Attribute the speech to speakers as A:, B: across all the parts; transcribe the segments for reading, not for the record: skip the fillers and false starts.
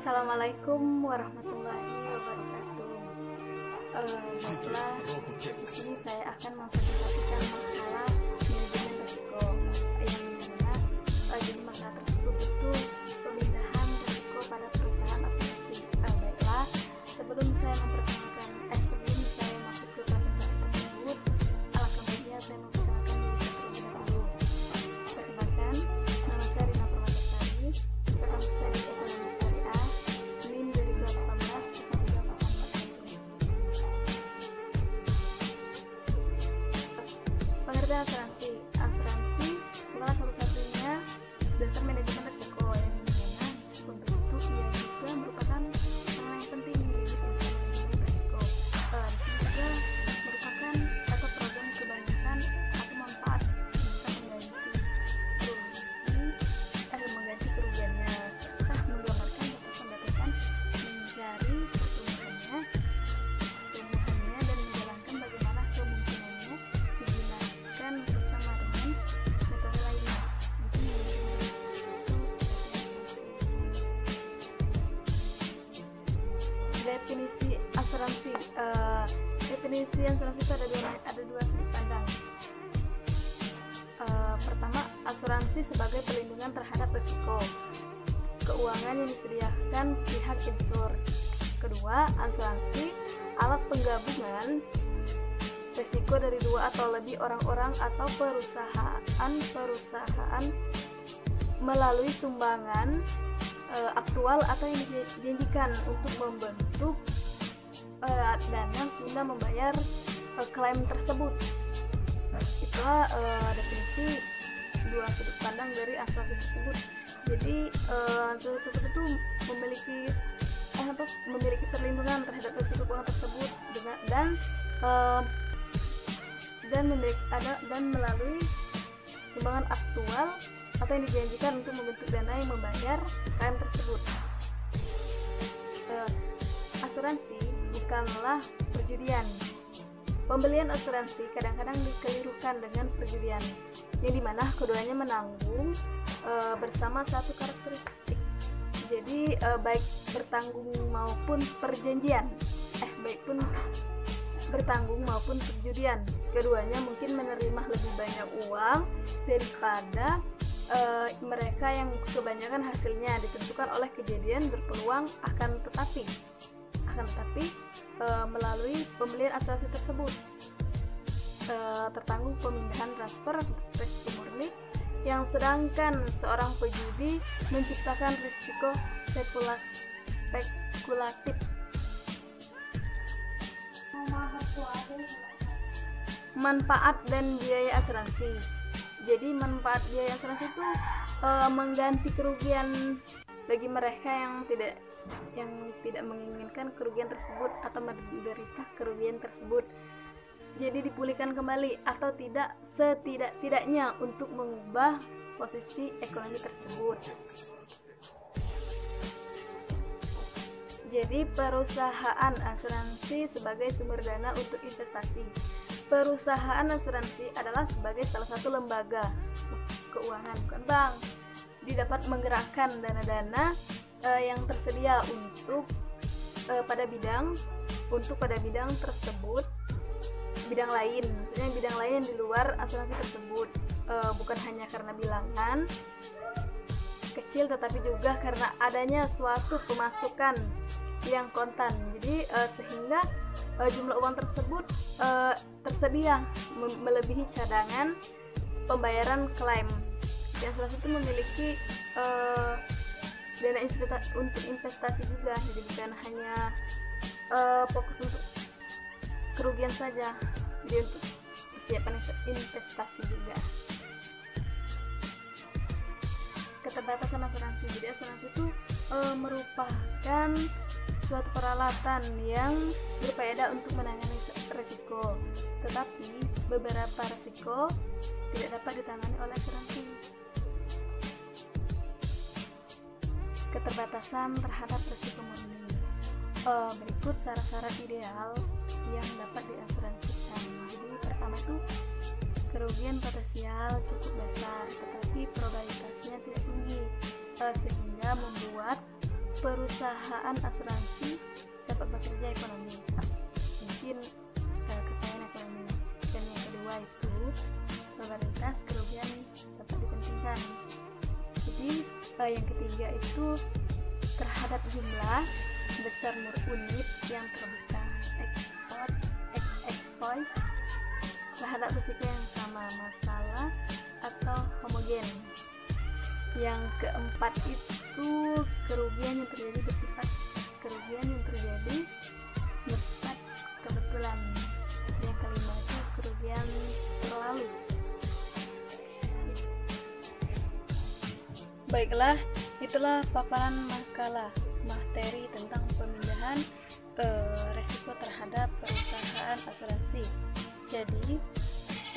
A: Assalamualaikum warahmatullahi wabarakatuh. Baiklah, di sini saya akan mempresentasikan makalah manajemen risiko yang dimana jadi makalah tersebut itu pemindahan risiko pada perusahaan asuransi. Baiklah, sebelum saya masuk ke presentasi tersebut, alangkah baiknya saya memperkenalkan diri saya terlebih dahulu. Perkenalkan, nama saya Rina Permatasari, Ekonomi dari Ekonomi Syariah, NIM 2018 Pengertian asuransi. Asuransi adalah satu-satunya dasar manajemen risiko yang dimana meskipun begitu ia juga merupakan hal yang penting bagi perusahaan manajemen risiko. Di sini juga merupakan atau program kebanyakan atau manfaat bisa mengganti kerugiannya serta menggambarkan batasan-batasan mencari pertumbuhannya dan menjalankan bagaimana kemungkinannya digunakan bersama dengan metode lainnya. Definisi asuransi. Definisi asuransi itu ada dua sudut pandang. Pertama, asuransi sebagai perlindungan terhadap risiko keuangan yang disediakan pihak insur. Kedua, asuransi alat penggabungan risiko dari dua atau lebih orang-orang atau perusahaan melalui sumbangan aktual atau yang dijanjikan untuk membentuk dana guna membayar klaim tersebut. Itulah definisi dua sudut pandang dari asuransi tersebut. Jadi asuransi tersebut itu memiliki perlindungan terhadap risiko keuangan tersebut dan melalui sumbangan aktual atau yang dijanjikan untuk membentuk dana yang membayar klaim tersebut. Asuransi bukanlah perjudian. Pembelian asuransi kadang-kadang dikelirukan dengan perjudian, yang dimana keduanya menanggung bersama satu karakteristik. Jadi baik bertanggung maupun perjanjian, bertanggung maupun perjudian, keduanya mungkin menerima lebih banyak uang daripada mereka yang kebanyakan hasilnya ditentukan oleh kejadian berpeluang akan tetapi melalui pembelian asuransi tersebut tertanggung pemindahan transfer risiko murni, yang sedangkan seorang pejudi menciptakan risiko spekulatif. Manfaat dan biaya asuransi. Jadi manfaat biaya asuransi itu mengganti kerugian bagi mereka yang tidak menginginkan kerugian tersebut atau menderita kerugian tersebut. Jadi dipulihkan kembali atau tidak setidak-tidaknya untuk mengubah posisi ekonomi tersebut. Jadi perusahaan asuransi sebagai sumber dana untuk investasi. Perusahaan asuransi adalah sebagai salah satu lembaga keuangan, bukan bank. Dapat menggerakkan dana-dana yang tersedia pada bidang tersebut, bidang lain di luar asuransi tersebut, bukan hanya karena bilangan kecil tetapi juga karena adanya suatu pemasukan yang kontan. Jadi sehingga jumlah uang tersebut tersedia melebihi cadangan pembayaran klaim. Asuransi itu memiliki dana untuk investasi juga, jadi bukan hanya fokus untuk kerugian saja, jadi untuk persiapan investasi juga. Keterbatasan asuransi. Jadi asuransi itu merupakan suatu peralatan yang berfaedah untuk menangani risiko, tetapi beberapa risiko tidak dapat ditangani oleh asuransi. Keterbatasan terhadap risiko murni. Berikut syarat-syarat ideal yang dapat diasuransikan. Jadi pertama itu kerugian potensial cukup besar tetapi probabilitasnya tidak tinggi, sehingga membuat perusahaan asuransi dapat bekerja ekonomis, mungkin kekayaan ekonomi. Dan yang kedua itu probabilitas kerugian dapat dipentingkan. Jadi yang ketiga itu terhadap jumlah besar unit yang terbuka, expose terhadap risiko yang sama, masalah atau homogen. Yang keempat itu kerugian yang terjadi bersifat kebetulan. Yang kelima itu kerugian terlalu. Baiklah, itulah paparan makalah materi tentang pemindahan resiko terhadap perusahaan asuransi. Jadi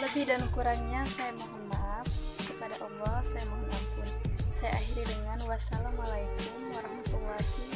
A: lebih dan kurangnya saya mohon maaf, kepada Allah saya mohon ampun. Saya akhiri dengan wassalamualaikum warahmatullahi